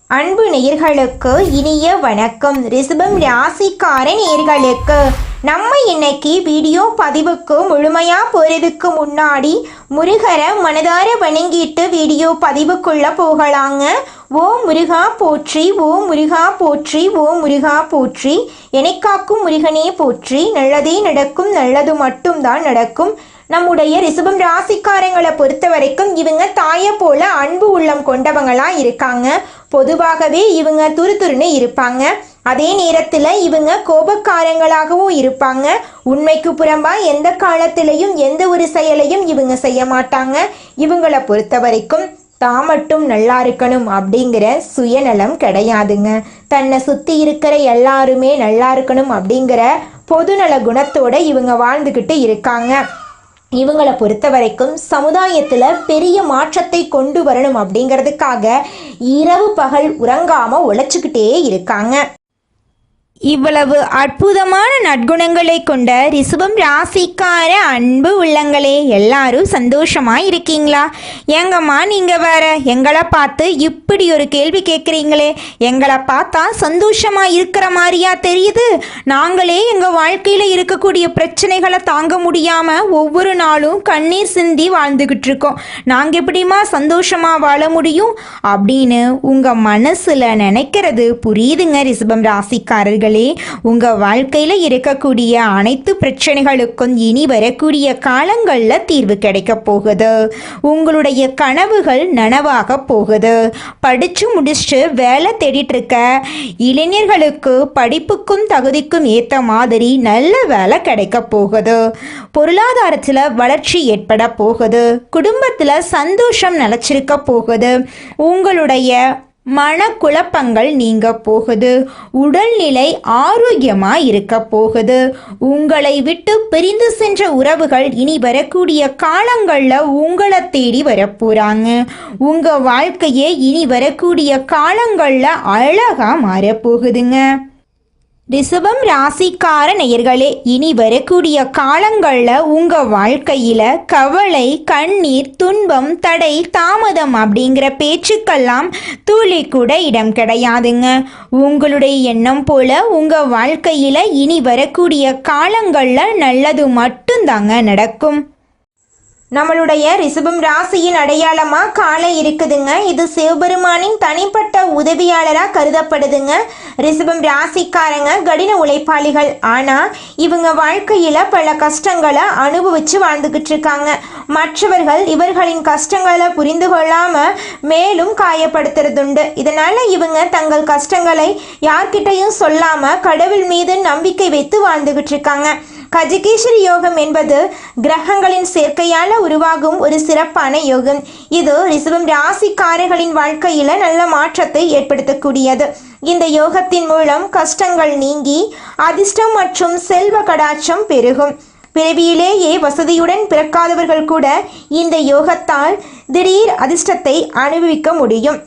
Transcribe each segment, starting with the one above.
அன்பு நேயர்களுக்கு இனிய வணக்கம். ரிஷபம் ராசிக்கார நேயர்களுக்கு நம்ம இன்னைக்கு வீடியோ பதிவுக்கு முழுமையா போறதுக்கு முன்னாடி முருகரை மனதார வணங்கிட்டு வீடியோ பதிவுக்குள்ள போகலாங்க. ஓ முருகா போற்றி, ஓ முருகா போற்றி, ஓ முருகா போற்றி, எனக்காக்கும் முருகனே போற்றி. நல்லதே நடக்கும், நல்லது மட்டும்தான் நடக்கும். நம்முடைய ரிஷபம் ராசிக்காரங்களை பொறுத்த வரைக்கும் இவங்க தாயை போல அன்பு உள்ளம் கொண்டவங்களா இருக்காங்க. பொதுவாகவே இவங்க துருதுருன்னு இருப்பாங்க. அதே நேரத்தில் இவங்க கோபக்காரங்களாகவும் இருப்பாங்க. உண்மைக்கு புறம்பா எந்த காலத்திலையும் எந்த ஒரு செயலையும் இவங்க செய்ய மாட்டாங்க. இவங்களை பொறுத்த வரைக்கும் தான் மட்டும் நல்லா இருக்கணும் அப்படிங்கிற சுயநலம் கிடையாதுங்க. தன்னை சுற்றி இருக்கிற எல்லாருமே நல்லா இருக்கணும் அப்படிங்கிற பொதுநல குணத்தோட இவங்க வாழ்ந்துக்கிட்டு இருக்காங்க. இவங்களை பொறுத்த வரைக்கும் சமுதாயத்தில் பெரிய மாற்றத்தை கொண்டு வரணும் அப்படிங்கிறதுக்காக இரவு பகல் உறங்காமல் உழைச்சிக்கிட்டே இருக்காங்க. இவ்வளவு அற்புதமான நற்குணங்களை கொண்ட ரிஷபம் ராசிக்கார அன்பு உள்ளங்களே, எல்லாரும் சந்தோஷமா இருக்கீங்களா? ஏங்கம்மா நீங்க வேற எங்களை பார்த்து இப்படி ஒரு கேள்வி கேட்குறீங்களே, எங்களை பார்த்தா சந்தோஷமா இருக்கிற மாதிரியா தெரியுது? நாங்களே எங்க வாழ்க்கையில இருக்கக்கூடிய பிரச்சனைகளை தாங்க முடியாம ஒவ்வொரு நாளும் கண்ணீர் சிந்தி வாழ்ந்துகிட்டு இருக்கோம். நாங்க எப்படிமா சந்தோஷமா வாழ முடியும் அப்படின்னு உங்க மனசுல நினைக்கிறது புரியுதுங்க. ரிஷபம் ராசிக்காரர்கள், உங்க வாழ்க்கையில இருக்கக்கூடிய அனைத்து பிரச்சனைகளுக்கும் இனி வரக்கூடிய காலங்கள்ல தீர்வு கிடைக்க போகுது. உங்களுடைய கனவுகள் நனவாக போகுது. படிச்சு முடிச்சுட்டு வேலை தேடிட்டு இருக்க இளைஞர்களுக்கு படிப்புக்கும் தகுதிக்கும் ஏற்ற மாதிரி நல்ல வேலை கிடைக்க போகுது. பொருளாதாரத்துல வளர்ச்சி ஏற்பட போகுது. குடும்பத்துல சந்தோஷம் நிலைச்சிருக்க போகுது. உங்களுடைய மனக்குழப்பங்கள் நீங்க போகுது. உடல்நிலை ஆரோக்கியமா இருக்க போகுது. உங்களை விட்டு பிரிந்து சென்ற உறவுகள் இனி வரக்கூடிய காலங்கள்ல உங்களை தேடி வரப்போறாங்க. உங்க வாழ்க்கையே இனி வரக்கூடிய காலங்கள்ல அழகா மாறப்போகுதுங்க. ரிஷபம் ராசிக்கார நேயர்களே, இனி வரக்கூடிய காலங்களில் உங்கள் வாழ்க்கையில் கவலை, கண்ணீர், துன்பம், தடை, தாமதம் அப்படிங்கிற பேச்சுக்கெல்லாம் துளி கூட இடம் கிடையாதுங்க. உங்களுடைய எண்ணம் போல உங்கள் வாழ்க்கையில் இனி வரக்கூடிய காலங்களில் நல்லது மட்டும்தாங்க நடக்கும். நம்மளுடைய ரிஷபம் ராசியின் அடையாளமாக காலை இருக்குதுங்க. இது சிவபெருமானின் தனிப்பட்ட உதவியாளராக கருதப்படுதுங்க. ரிஷபம் ராசிக்காரங்க கடின உழைப்பாளிகள். ஆனால் இவங்க வாழ்க்கையில் பல கஷ்டங்களை அனுபவித்து வாழ்ந்துக்கிட்டு இருக்காங்க. மற்றவர்கள் இவர்களின் கஷ்டங்களை புரிந்து கொள்ளாமல் மேலும் காயப்படுத்துறதுண்டு. இதனால் இவங்க தங்கள் கஷ்டங்களை யார்கிட்டையும் சொல்லாமல் கடவுள் மீது நம்பிக்கை வைத்து வாழ்ந்துக்கிட்டு இருக்காங்க. கஜகேசரி யோகம் என்பது கிரகங்களின் சேர்க்கையால் உருவாகும் ஒரு சிறப்பான யோகம். இது ரிஷபம் ராசிக்காரர்களின் வாழ்க்கையில் நல்ல மாற்றத்தை ஏற்படுத்தக்கூடியது. இந்த யோகத்தின் மூலம் கஷ்டங்கள் நீங்கி அதிர்ஷ்டம் மற்றும் செல்வ கடாட்சம் பெருகும். பிறவியிலேயே வசதியுடன் பிறக்காதவர்கள் கூட இந்த யோகத்தால் திடீர் அதிர்ஷ்டத்தை அனுபவிக்க முடியும்.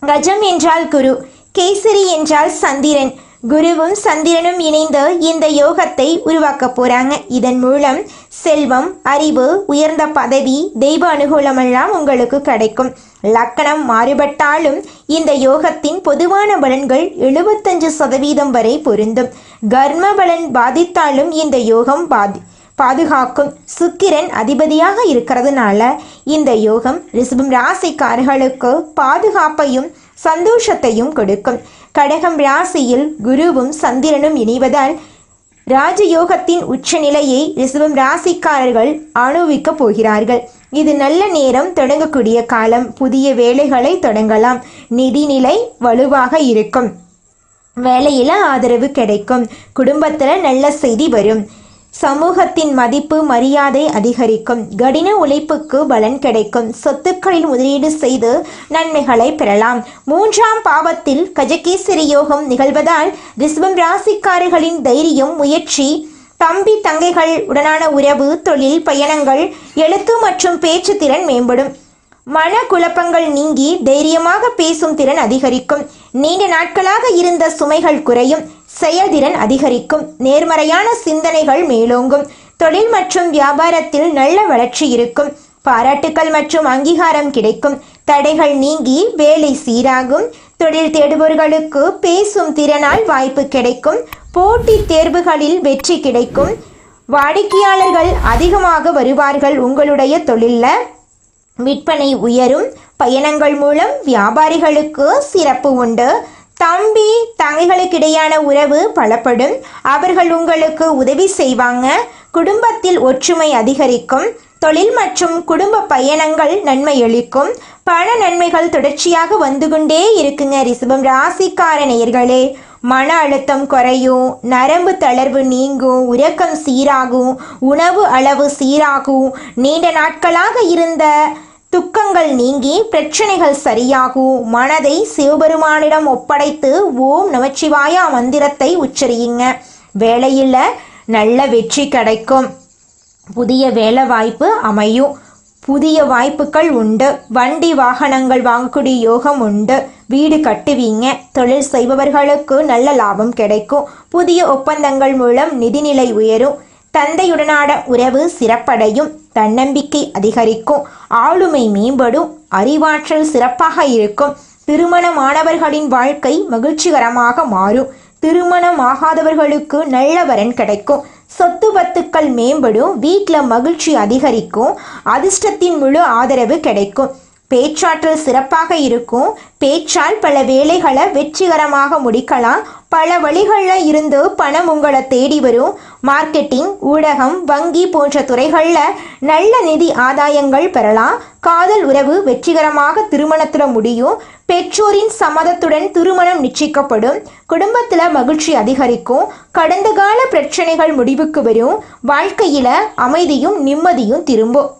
கஜம் என்றால் குரு, கேசரி என்றால் சந்திரன். குருவும் சந்திரனும் இணைந்து இந்த யோகத்தை உருவாக்க போறாங்க. இதன் மூலம் செல்வம், அறிவு, உயர்ந்த பதவி, தெய்வ அனுகூலமெல்லாம் உங்களுக்கு கிடைக்கும். லக்கணம் மாறுபட்டாலும் இந்த யோகத்தின் பொதுவான பலன்கள் 75% வரை பொருந்தும். கர்ம பலன் பாதித்தாலும் இந்த யோகம் பாதுகாக்கும். சுக்கிரன் அதிபதியாக இருக்கிறதுனால இந்த யோகம் ரிஷபம் ராசிக்காரர்களுக்கு பாதுகாப்பையும் சந்தோஷத்தையும் கொடுக்கும். கடகம் ராசியில் குருவும் சந்திரனும் இணைவதால் ராஜயோகத்தின் உச்சநிலையை ரிஷபம் ராசிக்காரர்கள் அனுபவிக்க போகிறார்கள். இது நல்ல நேரம், தொடங்கக்கூடிய காலம். புதிய வேலைகளை தொடங்கலாம். நிதிநிலை வலுவாக இருக்கும். வேலையில் ஆதரவு கிடைக்கும். குடும்பத்தில் நல்ல செய்தி வரும். சமூகத்தின் மதிப்பு மரியாதை அதிகரிக்கும். கடின உழைப்புக்கு பலன் கிடைக்கும். சொத்துக்களில் முதலீடு செய்து நன்மைகளை பெறலாம். 3ஆம் பாவத்தில் கஜகேசரி யோகம் நிகழ்வதால் ரிஷபம் ராசிக்காரர்களின் தைரியம், முயற்சி, தம்பி தங்கைகள் உடனான உறவு, தொழில், பயணங்கள், எழுத்து மற்றும் பேச்சு திறன் மேம்படும். மன குழப்பங்கள் நீங்கி தைரியமாக பேசும் திறன் அதிகரிக்கும். நீண்ட நாட்களாக இருந்த சுமைகள் குறையும். செயல்திறன் அதிகரிக்கும். நேர்மறையான சிந்தனைகள் மேலோங்கும். தொழில் மற்றும் வியாபாரத்தில் நல்ல வளர்ச்சி இருக்கும். பாராட்டுக்கள் மற்றும் அங்கீகாரம் கிடைக்கும். தடைகள் நீங்கி வேலை சீராகும். தொழில் தேடுபவர்களுக்கு பேசும் திறனால் வாய்ப்பு கிடைக்கும். போட்டித் தேர்வுகளில் வெற்றி கிடைக்கும். வாடிக்கையாளர்கள் அதிகமாக வருவார்கள். உங்களுடைய தொழிலில் விற்பனை உயரும். பயணங்கள் மூலம் வியாபாரிகளுக்கு சிறப்பு உண்டு. தம்பி தங்கைகளுக்கிடையான உறவு பலப்படும். அவர்கள் உங்களுக்கு உதவி செய்வாங்க. குடும்பத்தில் ஒற்றுமை அதிகரிக்கும். தொழில் மற்றும் குடும்ப பயணங்கள் நன்மை அளிக்கும். பண நன்மைகள் தொடர்ச்சியாக வந்து கொண்டே இருக்குங்க. ரிஷபம் ராசிக்கார நேயர்களே, மன அழுத்தம் குறையும். நரம்பு தளர்வு நீங்கும். உறக்கம் சீராகும். உணவு அளவு சீராகும். நீண்ட நாட்களாக இருந்த துக்கங்கள் நீங்கி பிரச்சனைகள் சரியாகும். மனதை சிவபெருமானிடம் ஒப்படைத்து ஓம் நமச்சிவாயா மந்திரத்தை உச்சரியுங்க. வேலையில் நல்ல வெற்றி கிடைக்கும். புதிய வேலை வாய்ப்பு அமையும். புதிய வாய்ப்புகள் உண்டு. வண்டி வாகனங்கள் வாங்கக்கூடிய யோகம் உண்டு. வீடு கட்டுவீங்க. தொழில் செய்பவர்களுக்கு நல்ல லாபம் கிடைக்கும். புதிய ஒப்பந்தங்கள் மூலம் நிதிநிலை உயரும். தந்தையுடனான உறவு சிறப்படையும். தன்னம்பிக்கை அதிகரிக்கும். ஆளுமை மேம்படும். அறிவாற்றல் சிறப்பாக இருக்கும். திருமணமானவர்களின் வாழ்க்கை மகிழ்ச்சிகரமாக மாறும். திருமணமாகாதவர்களுக்கு நல்ல வரன் கிடைக்கும். சொத்து பத்துக்கள் மேம்படும். வீட்டில் மகிழ்ச்சி அதிகரிக்கும். அதிர்ஷ்டத்தின் முழு ஆதரவு கிடைக்கும். பேச்சாற்றல் சிறப்பாக இருக்கும். பேச்சால் பல வேலைகளை வெற்றிகரமாக முடிக்கலாம். பல வழிகளில் இருந்து பணம் உங்களை தேடி வரும். மார்க்கெட்டிங், ஊடகம், வங்கி போன்ற துறைகளில் நல்ல நிதி ஆதாயங்கள் பெறலாம். காதல் உறவு வெற்றிகரமாக திருமணத்தில் முடியும். பெற்றோரின் சம்மதத்துடன் திருமணம் நிச்சயிக்கப்படும். குடும்பத்தில் மகிழ்ச்சி அதிகரிக்கும். கடந்த கால பிரச்சனைகள் முடிவுக்கு வரும். வாழ்க்கையில் அமைதியும் நிம்மதியும் திரும்பும்.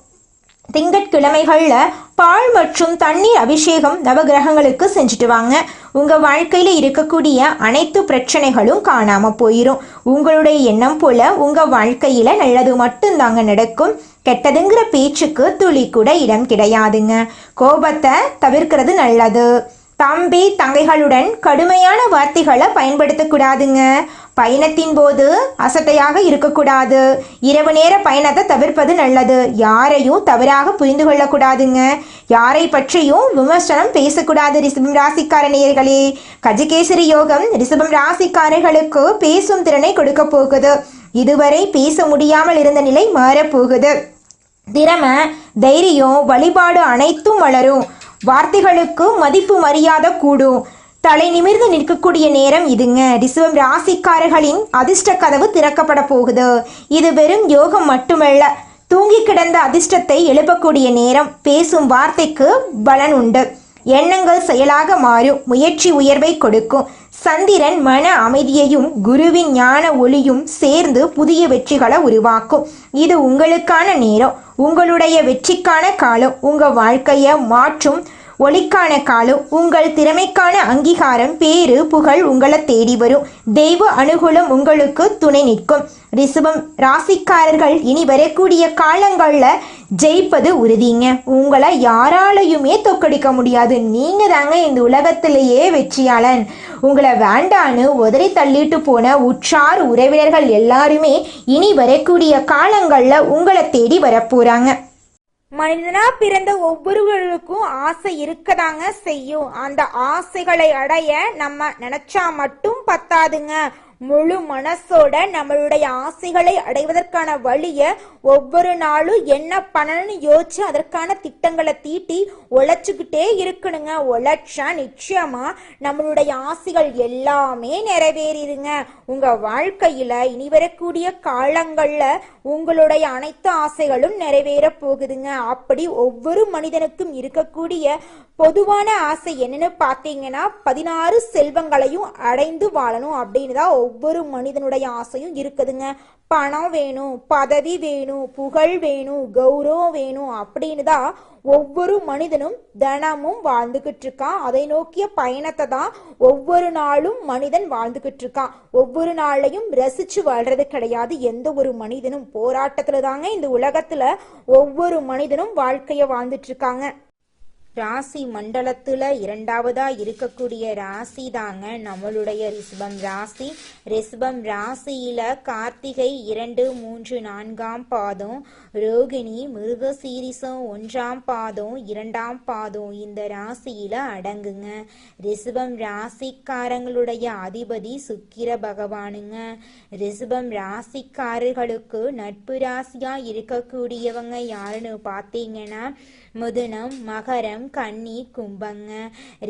திங்கட்கிழமைகளில் பால் மற்றும் தண்ணீர் அபிஷேகம் நவகிரகங்களுக்கு செஞ்சுட்டு வாங்க. உங்கள் வாழ்க்கையில் இருக்கக்கூடிய அனைத்து பிரச்சனைகளும் காணாமல் போயிடும். உங்களுடைய எண்ணம் போல் உங்கள் வாழ்க்கையில் நல்லது மட்டும்தாங்க நடக்கும். கெட்டதுங்கிற பேச்சுக்கு துளி கூட இடம் கிடையாதுங்க. கோபத்தை தவிர்க்கிறது நல்லது. தம்பி தங்கைகளுடன் கடுமையான வார்த்தைகளை பயன்படுத்தக்கூடாதுங்க. பயணத்தின் போது அசட்டையாக இருக்கக்கூடாது. இரவு நேர பயணத்தை தவிர்ப்பது நல்லது. யாரையும் தவறாக புரிந்து கொள்ளக்கூடாதுங்க. யாரை பற்றியும் விமர்சனம் பேசக்கூடாது. ரிஷபம் ராசிக்கார நேயர்களே, கஜகேசரி யோகம் ரிஷபம் ராசிக்காரர்களுக்கு பேசும் திறனை கொடுக்க போகுது. இதுவரை பேச முடியாமல் இருந்த நிலை மாறப்போகுது. திறமை, தைரியம், வழிபாடு அனைத்தும் வளரும். வார்த்தைகளுக்கு மதிப்பு மரியாதை கூடும். தலை நிமிர்ந்து நிற்கக்கூடிய நேரம் இதுங்க. ரிஷபம் ராசிக்காரர்களின் அதிர்ஷ்ட கதவு திறக்கப்பட போகுது. இது வெறும் யோகம் மட்டுமல்ல, தூங்கி கிடந்த அதிர்ஷ்டத்தை எழுப்பக்கூடிய நேரம். பேசும் வார்த்தைக்கு பலன் உண்டு. எண்ணங்கள் செயலாக மாறும். முயற்சி உயர்வை கொடுக்கும். சந்திரன் மன அமைதியையும் குருவின் ஞான ஒளியும் சேர்ந்து புதிய வெற்றிகளை உருவாக்கும். இது உங்களுக்கான நேரம். உங்களுடைய வெற்றிக்கான காலம். உங்கள் வாழ்க்கையை மாற்றும் ஒளிக்கான காலம். உங்கள் திறமைக்கான அங்கீகாரம், பேரு, புகழ் உங்களை தேடி வரும். தெய்வ அனுகூலம் உங்களுக்கு துணை நிற்கும். ரிஷபம் ராசிக்காரர்கள் இனி வரக்கூடிய காலங்களில் ஜெயிப்பது உறுதிங்க. உங்களை யாராலையுமே தோக்கடிக்க முடியாது. நீங்கள் தாங்க இந்த உலகத்திலேயே வெற்றியாளன். உங்களை வேண்டான்னு உதறி தள்ளிட்டு போன உற்றார் உறவினர்கள் எல்லாருமே இனி வரக்கூடிய காலங்களில் உங்களை தேடி வரப்போகிறாங்க. மனிதனா பிறந்த ஒவ்வொருவருக்கும் ஆசை இருக்கதாங்க செய்யும். அந்த ஆசைகளை அடைய நம்ம நினைச்சா மட்டும் பத்தாதுங்க. முழு மனசோட நம்மளுடைய ஆசைகளை அடைவதற்கான வழிய ஒவ்வொரு நாளும் என்ன பண்ணணும்னு யோசிச்சு அதற்கான திட்டங்களை தீட்டி உழைச்சுக்கிட்டே இருக்கணுங்க. உழைச்சா நிச்சயமா நம்மளுடைய ஆசைகள் எல்லாமே நிறைவேறிடுங்க. உங்க வாழ்க்கையில இனி வரக்கூடிய காலங்கள்ல உங்களுடைய அனைத்து ஆசைகளும் நிறைவேற போகுதுங்க. அப்படி ஒவ்வொரு மனிதனுக்கும் இருக்கக்கூடிய பொதுவான ஆசை என்னன்னு பார்த்தீங்கன்னா 16 செல்வங்களையும் அடைந்து வாழணும் அப்படின்னு தான் ஒவ்வொரு மனிதனுடைய ஆசையும் இருக்குதுங்க. பணம் வேணும், பதவி வேணும், புகழ் வேணும், கௌரவம் வேணும் அப்படின்னு தான் ஒவ்வொரு மனிதனும் தினமும் வாழ்ந்துகிட்டு இருக்கான். அதை நோக்கிய பயணத்தை தான் ஒவ்வொரு நாளும் மனிதன் வாழ்ந்துகிட்டு இருக்கான். ஒவ்வொரு நாளையும் ரசிச்சு வாழ்றது கிடையாது. எந்த ஒரு மனிதனும் போராட்டத்துல தாங்க இந்த உலகத்துல ஒவ்வொரு மனிதனும் வாழ்க்கைய வாழ்ந்துட்டு இருக்காங்க. ராசி மண்டலத்துல இரண்டாவதா இருக்கக்கூடிய ராசி தாங்க நம்மளுடைய ரிஷபம் ராசி. ரிஷபம் ராசியில கார்த்திகை 2, 3, 4ஆம் பாதம், ரோகிணி மிருகசீரிசம் 1ஆம் பாதம் 2ஆம் பாதம் இந்த ராசியில அடங்குங்க. ரிஷபம் ராசிக்காரங்களுடைய அதிபதி சுக்கிர பகவானுங்க. ரிஷபம் ராசிக்காரர்களுக்கு நட்பு ராசியா இருக்கக்கூடியவங்க யாருன்னு பார்த்தீங்கன்னா மிதுனம், மகரம், கன்னி, கும்பங்க.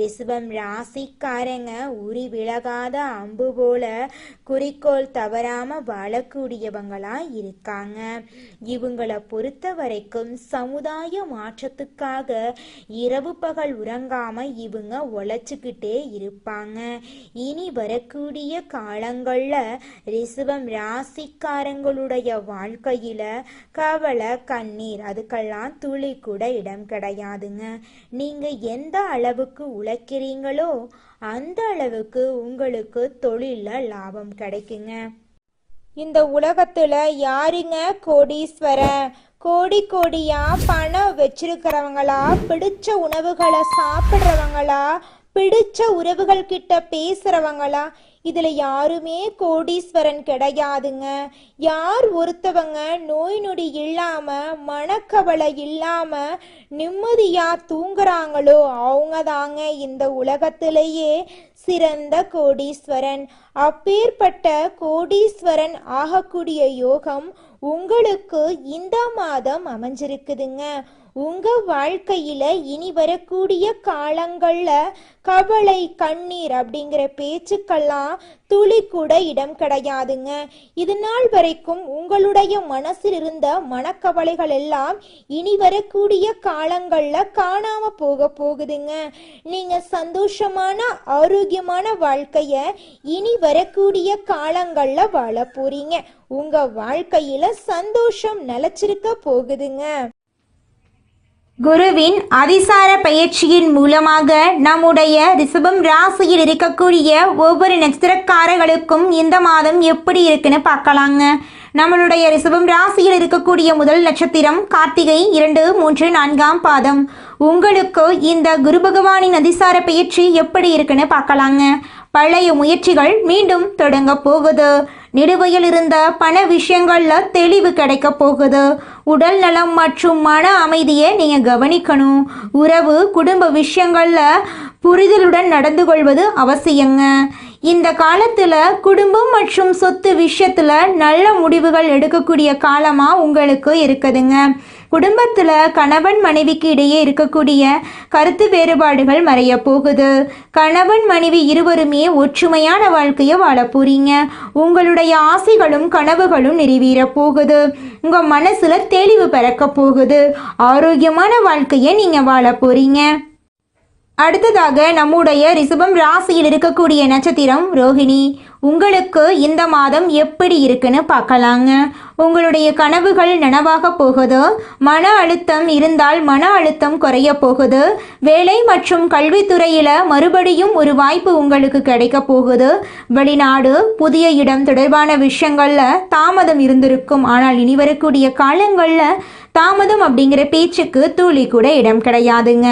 ரிஷபம் ராசிக்காரங்க உரி விலகாத அம்பு போல குறிக்கோள் தவறாம வாழக்கூடியவங்களா இருக்காங்க. இவங்களை பொறுத்த வரைக்கும் சமுதாய மாற்றத்துக்காக இரவு பகல் உறங்காம இவங்க உழைச்சுக்கிட்டே இருப்பாங்க. இனி வரக்கூடிய காலங்கள்ல ரிஷபம் ராசிக்காரங்களுடைய வாழ்க்கையில கவலை, கண்ணீர் அதுக்கெல்லாம் துளி கூட இடம் கிடையாதுங்க. நீங்க எந்த அளவுக்கு உழைக்கிறீங்களோ அந்த அளவுக்கு உங்களுக்கு தொழில லாபம் கிடைக்குங்க. இந்த உலகத்துல யாருங்க கோடீஸ்வரன்? கோடி கோடியா பணம் வச்சிருக்கிறவங்களா, பிடிச்ச உணவுகளை சாப்பிட்றவங்களா, பிடிச்ச உறவுகள் கிட்ட பேசுறவங்களா? இதுல யாருமே கோடீஸ்வரன் கிடையாதுங்க. யார் ஒருத்தவங்க நோய் நொடி இல்லாம மனக்கவலை இல்லாம நிம்மதியா தூங்குறாங்களோ அவங்க தாங்க இந்த உலகத்திலேயே சிறந்த கோடீஸ்வரன். அப்பேற்பட்ட கோடீஸ்வரன் ஆகக்கூடிய யோகம் உங்களுக்கு இந்த மாதம் அமைஞ்சிருக்குதுங்க. உங்க வாழ்க்கையில இனி வரக்கூடிய காலங்கள்ல கவலை, கண்ணீர் அப்படிங்கிற பேச்சுக்கெல்லாம் துளி கூட இடம் கிடையாதுங்க. இது நாள் வரைக்கும் உங்களுடைய மனசில் இருந்த மனக்கவலைகள் எல்லாம் இனி வரக்கூடிய காலங்கள்ல காணாம போகுதுங்க. நீங்க சந்தோஷமான ஆரோக்கியமான வாழ்க்கைய இனி வரக்கூடிய காலங்கள்ல வாழ போறீங்க. உங்க வாழ்க்கையில சந்தோஷம் நிலைச்சிருக்க போகுதுங்க. குருவின் அதிசார பயிற்சியின் மூலமாக நம்முடைய ரிஷபம் ராசியில் இருக்கக்கூடிய ஒவ்வொரு நட்சத்திரக்காரர்களுக்கும் இந்த மாதம் எப்படி இருக்குன்னு பார்க்கலாங்க. நம்மளுடைய ரிஷபம் ராசியில் இருக்கக்கூடிய முதல் நட்சத்திரம் கார்த்திகை 2, 3, 4ஆம் பாதம். உங்களுக்கு இந்த குரு பகவானின் அதிசார பயிற்சி எப்படி இருக்குன்னு பார்க்கலாங்க. பழைய முயற்சிகள் மீண்டும் தொடங்க போகுது. நிலுவையில் இருந்த பண விஷயங்கள்ல தெளிவு கிடைக்க போகுது. உடல் நலம் மற்றும் மன அமைதியை நீங்க கவனிக்கணும். உறவு, குடும்ப விஷயங்கள்ல புரிதலுடன் நடந்து கொள்வது அவசியங்க. இந்த காலத்துல குடும்பம் மற்றும் சொத்து விஷயத்துல நல்ல முடிவுகள் எடுக்கக்கூடிய காலமா உங்களுக்கு இருக்குதுங்க. குடும்பத்துல கணவன் மனைவிக்கு இடையே இருக்கக்கூடிய கருத்து வேறுபாடுகள் மறைய போகுது. கணவன் மனைவி இருவருமே ஒற்றுமையான வாழ்க்கையை வாழ போறீங்க. உங்களுடைய ஆசைகளும் கனவுகளும் நிறைவேற போகுது. உங்க மனசுல தெளிவு பிறக்க போகுது. ஆரோக்கியமான வாழ்க்கையை நீங்க வாழ போறீங்க. அடுத்ததாக நம்முடைய ரிஷபம் ராசியில் இருக்கக்கூடிய நட்சத்திரம் ரோகிணி. உங்களுக்கு இந்த மாதம் எப்படி இருக்குன்னு பார்க்கலாங்க. உங்களுடைய கனவுகள் நனவாக போகுது. மன அழுத்தம் இருந்தால் மன அழுத்தம் குறைய போகுது. வேலை மற்றும் கல்வித்துறையில் மறுபடியும் ஒரு வாய்ப்பு உங்களுக்கு கிடைக்க போகுது. வெளிநாடு, புதிய இடம் தொடர்பான விஷயங்களில் தாமதம் இருந்திருக்கும். ஆனால் இனி வரக்கூடிய காலங்களில் தாமதம் அப்படிங்கிற பேச்சுக்கு துளி கூட இடம் கிடையாதுங்க.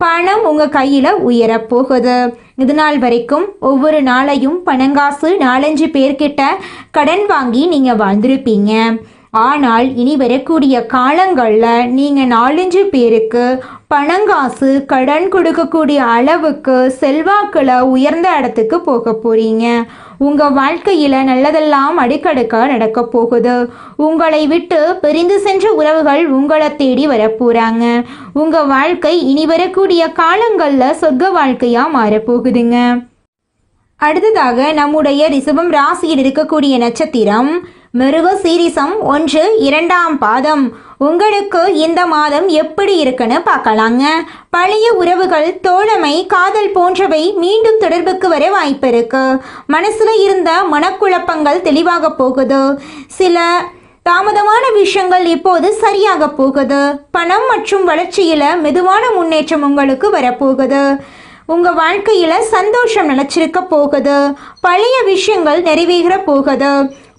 பணம் உங்கள் கையில் உயரப்போகுது. இது நாள் வரைக்கும் ஒவ்வொரு நாளையும் பணங்காசு 4-5 பேர்கிட்ட கடன் வாங்கி நீங்கள் வாழ்ந்திருப்பீங்க. ஆனால் இனி வரக்கூடிய காலங்களில் நீங்கள் 4-5 பேருக்கு பணங்காசு கடன் கொடுக்கக்கூடிய அளவுக்கு செல்வாக்கில் உயர்ந்த இடத்துக்கு போக போகிறீங்க. உங்கள் வாழ்க்கையில் நல்லதெல்லாம் அடுக்கடுக்க நடக்க போகுது. உங்களை விட்டு பிரிந்து சென்ற உறவுகள் உங்களை தேடி வரப்போகிறாங்க. உங்கள் வாழ்க்கை இனி வரக்கூடிய காலங்களில் சொர்க்க வாழ்க்கையாக மாறப்போகுதுங்க. அடுத்ததாக நம்முடைய ரிஷபம் ராசியில் இருக்கக்கூடிய நட்சத்திரம் மிருகசீரிசம் 1, 2ஆம் பாதம். உங்களுக்கு இந்த மாதம் எப்படி இருக்குன்னு பார்க்கலாங்க. பழைய உறவுகள், தோழமை, காதல் போன்றவை மீண்டும் தொடர்புக்கு வர வாய்ப்பு இருக்கு. மனசுல இருந்த மனக்குழப்பங்கள் தெளிவாக போகுது. சில தாமதமான விஷயங்கள் இப்போது சரியாக போகுது. பணம் மற்றும் வளர்ச்சியில மெதுவான முன்னேற்றம் உங்களுக்கு வரப்போகுது. உங்க வாழ்க்கையில சந்தோஷம் நிலைச்சிருக்க போகுது. பழைய விஷயங்கள் நிறைவேற போகுது.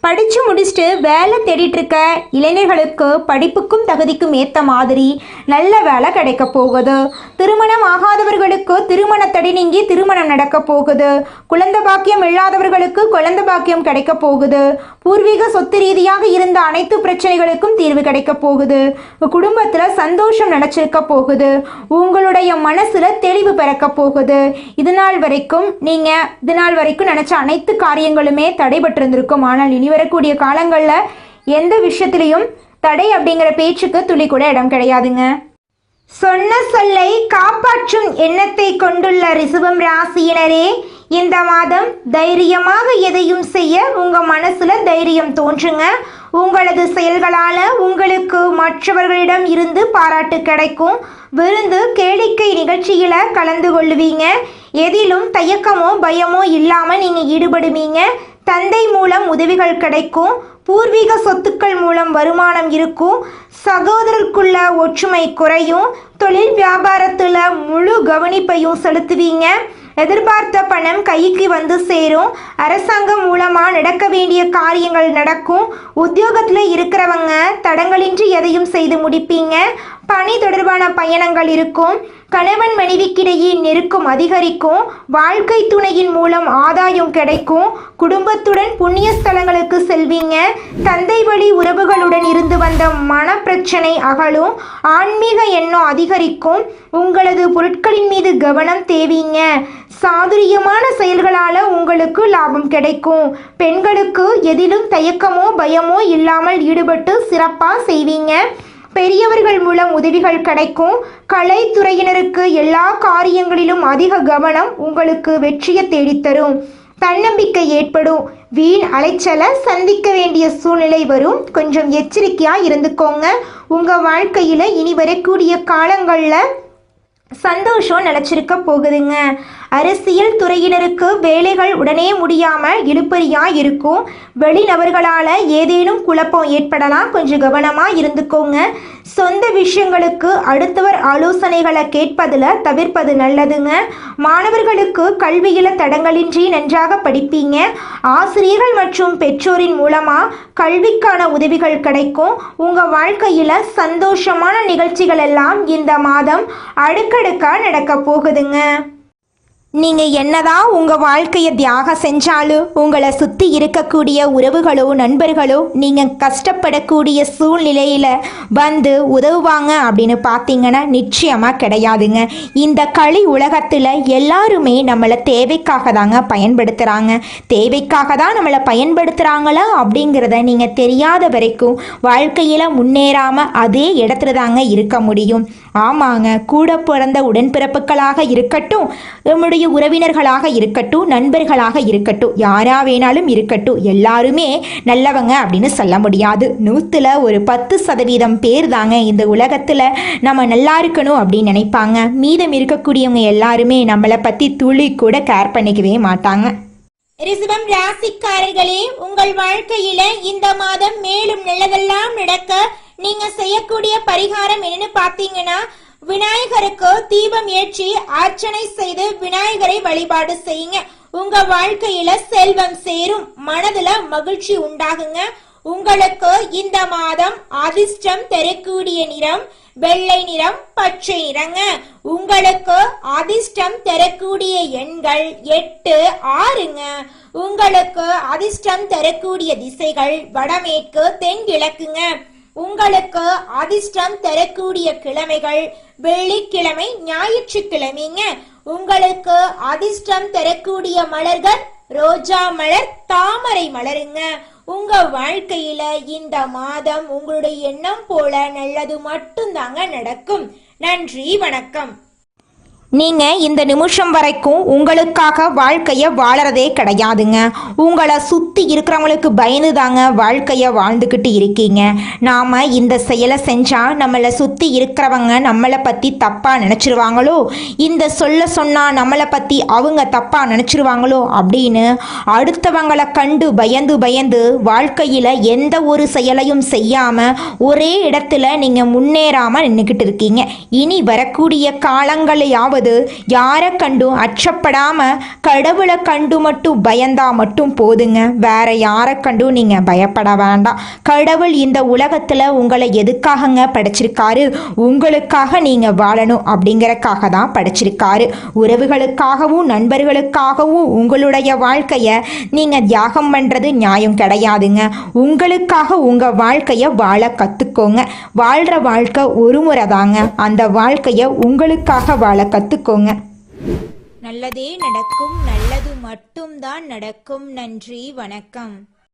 படித்து முடிச்சுட்டு வேலை தேடிட்டு இருக்க இளைஞர்களுக்கு படிப்புக்கும் தகுதிக்கும் ஏற்ற மாதிரி நல்ல வேலை கிடைக்க போகுது. திருமணம் ஆகாதவர்களுக்கு திருமண தடை நீங்கி திருமணம் நடக்க போகுது. குழந்தை பாக்கியம் இல்லாதவர்களுக்கு குழந்தை பாக்கியம் கிடைக்க போகுது. பூர்வீக சொத்து ரீதியாக இருந்த அனைத்து பிரச்சனைகளுக்கும் தீர்வு கிடைக்க போகுது. குடும்பத்தில் சந்தோஷம் நினைச்சிருக்க போகுது. உங்களுடைய மனசுல தெளிவு பிறக்க போகுது. இது நாள் வரைக்கும் நினைச்ச அனைத்து காரியங்களுமே தடைபட்டு இருந்திருக்கும். ஆனால் இனி வரக்கூடிய காலங்களில் எந்த விஷயத்திலையும் தடை அப்படிங்கிற பேச்சுக்கு துளி கூட இடம் கிடையாதுங்க. சொன்ன சொல்லை காப்பாற்றும் எண்ணத்தை கொண்டுள்ள ரிஷபம் ராசியினரே, இந்த மாதம் தைரியமாக எதையும் செய்ய உங்க மனசுல தைரியம் தோன்றுங்க. உங்களது செயல்களால உங்களுக்கு மற்றவர்களிடம் இருந்து பாராட்டு கிடைக்கும். விருந்து கேளிக்கை நிகழ்ச்சியில கலந்து கொள்ளுவீங்க. எதிலும் தயக்கமோ பயமோ இல்லாம நீங்க ஈடுபடுவீங்க. தந்தை மூலம் உதவிகள் கிடைக்கும். பூர்வீக சொத்துக்கள் மூலம் வருமானம் இருக்கும். சகோதரருக்குள்ள ஒற்றுமை குறையும். தொழில் வியாபாரத்தில் முழு கவனிப்பையும் செலுத்துவீங்க. எதிர்பார்த்த பணம் கைக்கு வந்து சேரும். அரசாங்கம் மூலமாக நடக்க வேண்டிய காரியங்கள் நடக்கும். உத்தியோகத்தில் இருக்கிறவங்க தடங்களின்றி எதையும் செய்து முடிப்பீங்க. பணி தொடர்பான பயணங்கள் இருக்கும். கணவன் மனைவிக்கிடையே நெருக்கம் அதிகரிக்கும். வாழ்க்கை துணையின் மூலம் ஆதாயம் கிடைக்கும். குடும்பத்துடன் புண்ணிய ஸ்தலங்களுக்கு செல்வீங்க. தந்தை வழி உறவுகளுடன் இருந்து வந்த மன பிரச்சனை அகலும். ஆன்மீக எண்ணம் அதிகரிக்கும். உங்களது பொருட்களின் மீது கவனம் தேவீங்க. சாதுரியமான செயல்களால் உங்களுக்கு லாபம் கிடைக்கும். பெண்களுக்கு எதிலும் தயக்கமோ பயமோ இல்லாமல் ஈடுபட்டு சிறப்பாக செய்வீங்க. பெரியவர்கள் மூலம் உதவிகள் கிடைக்கும். கலைத்துறையினருக்கு எல்லா காரியங்களிலும் அதிக கவனம் உங்களுக்கு வெற்றியை தேடித்தரும். தன்னம்பிக்கை ஏற்படும். வீண் அலைச்சலை சந்திக்க வேண்டிய சூழ்நிலை வரும். கொஞ்சம் எச்சரிக்கையாக இருந்துக்கோங்க. உங்கள் வாழ்க்கையில் இனி வரக்கூடிய காலங்களில் சந்தோஷம் நிலச்சிருக்க போகுதுங்க. அரசியல் துறையினருக்கு வேலைகள் உடனே முடியாமல் இழுபறியாக இருக்கும். வெளிநபர்களால் ஏதேனும் குழப்பம் ஏற்படலாம். கொஞ்சம் கவனமாக இருந்துக்கோங்க. சொந்த விஷயங்களுக்கு அடுத்தவர் ஆலோசனைகளை கேட்பதில் தவிர்ப்பது நல்லதுங்க. மாணவர்களுக்கு கல்வியில் தடங்களின்றி நன்றாக படிப்பீங்க. ஆசிரியர்கள் மற்றும் பெற்றோரின் மூலமாக கல்விக்கான உதவிகள் கிடைக்கும். உங்கள் வாழ்க்கையில் சந்தோஷமான நிகழ்ச்சிகள் எல்லாம் இந்த மாதம் அடுக்கடுக்காக நடக்க போகுதுங்க. நீங்கள் என்னதான் உங்கள் வாழ்க்கையை தியாகம் செஞ்சாலும் உங்களை சுற்றி இருக்கக்கூடிய உறவுகளோ நண்பர்களோ நீங்கள் கஷ்டப்படக்கூடிய சூழ்நிலையில் வந்து உதவுவாங்க அப்படின்னு பார்த்தீங்கன்னா நிச்சயமாக கிடையாதுங்க. இந்த களி உலகத்தில் எல்லாருமே நம்மளை தேவைக்காக தாங்க பயன்படுத்துகிறாங்க. தேவைக்காக தான் நம்மளை பயன்படுத்துகிறாங்களா அப்படிங்கிறத நீங்கள் தெரியாத வரைக்கும் வாழ்க்கையில் முன்னேறாமல் அதே இடத்துல தாங்க இருக்க முடியும். ஆமாங்க, கூட பிறந்த உடன்பிறப்புகளாக இருக்கட்டும், நம்முடைய உறவினர்களாக இருக்கட்டும், நண்பர்களாக இருக்கட்டும், யாரா வேணாலும் இருக்கட்டும், எல்லாருமே நல்லவங்க அப்படின்னு சொல்ல முடியாது. 100ல் ஒரு 10% பேர் தாங்க இந்த உலகத்தில் நம்ம நல்லா இருக்கணும் அப்படின்னு நினைப்பாங்க. மீதம் இருக்கக்கூடியவங்க எல்லாருமே நம்மளை பற்றி துளி கூட கேர் பண்ணிக்கவே மாட்டாங்க. ரிஷபம் ராசிக்காரர்களே, உங்கள் வாழ்க்கையில இந்த மாதம் மேலும் நல்லதெல்லாம் நடக்க நீங்க செய்யக்கூடிய பரிகாரம் என்னன்னு பாத்தீங்கன்னா, விநாயகருக்கு தீபம் ஏற்றி அர்ச்சனை செய்து விநாயகரை வழிபாடு செய்யுங்க. உங்க வாழ்க்கையில செல்வம் சேரும். மனதுல மகிழ்ச்சி உண்டாகுங்க. உங்களுக்கு இந்த மாதம் அதிர்ஷ்டம் தரக்கூடிய நிறம் வெள்ளை நிறம், பச்சை நிறங்க. உங்களுக்கு அதிர்ஷ்டம் தரக்கூடிய எண்கள் 8, 6ங்க. உங்களுக்கு அதிர்ஷ்டம் தரக்கூடிய திசைகள் வடமேற்கு, தென்கிழக்குங்க. உங்களுக்கு அதிர்ஷ்டம் தரக்கூடிய கிழமைகள் வெள்ளிக்கிழமை, ஞாயிற்றுக்கிழமைங்க. உங்களுக்கு அதிர்ஷ்டம் தரக்கூடிய மலர்கள் ரோஜா மலர், தாமரை மலருங்க. உங்க வாழ்க்கையில இந்த மாதம் உங்களுடைய எண்ணம் போல நல்லது மட்டும்தாங்க நடக்கும். நன்றி, வணக்கம். நீங்கள் இந்த நிமிஷம் வரைக்கும் உங்களுக்காக வாழ்க்கையை வாழறதே கிடையாதுங்க. உங்களை சுற்றி இருக்கிறவங்களுக்கு பயந்து தாங்க வாழ்க்கையை வாழ்ந்துக்கிட்டு இருக்கீங்க. நாம் இந்த செயலை செஞ்சால் நம்மளை சுற்றி இருக்கிறவங்க நம்மளை பற்றி தப்பாக நினச்சிருவாங்களோ, இந்த சொன்னால் நம்மளை பற்றி அவங்க தப்பாக நினச்சிருவாங்களோ அப்படின்னு அடுத்தவங்களை கண்டு பயந்து வாழ்க்கையில் எந்த ஒரு செயலையும் செய்யாமல் ஒரே இடத்துல நீங்கள் முன்னேறாமல் நின்றுக்கிட்டு இருக்கீங்க. இனி வரக்கூடிய காலங்களையாவது அதாவது யாரை கண்டும் அச்சப்படாம கடவுளை கண்டு மட்டும் பயந்தா மட்டும் போதுங்க. வேற யாரை கண்டும் நீங்க பயப்பட வேண்டாம். கடவுள் இந்த உலகத்துல உங்களை எதுக்காகங்க படைச்சிருக்காரு? உங்களுக்காக நீங்க வாழணும் அப்படிங்கறக்காக தான் படைச்சிருக்காரு. உறவுகளுக்காகவும் நண்பர்களுக்காகவும் உங்களுடைய வாழ்க்கைய நீங்க தியாகம் பண்றது நியாயம் கிடையாதுங்க. உங்களுக்காக உங்க வாழ்க்கைய வாழ கத்துக்கோங்க. வாழ்ற வாழ்க்கை ஒரு முறை தாங்க. அந்த வாழ்க்கைய உங்களுக்காக வாழ கத்துக்கோங்க. நல்லதே நடக்கும், நல்லது மட்டும்தான் நடக்கும். நன்றி, வணக்கம்.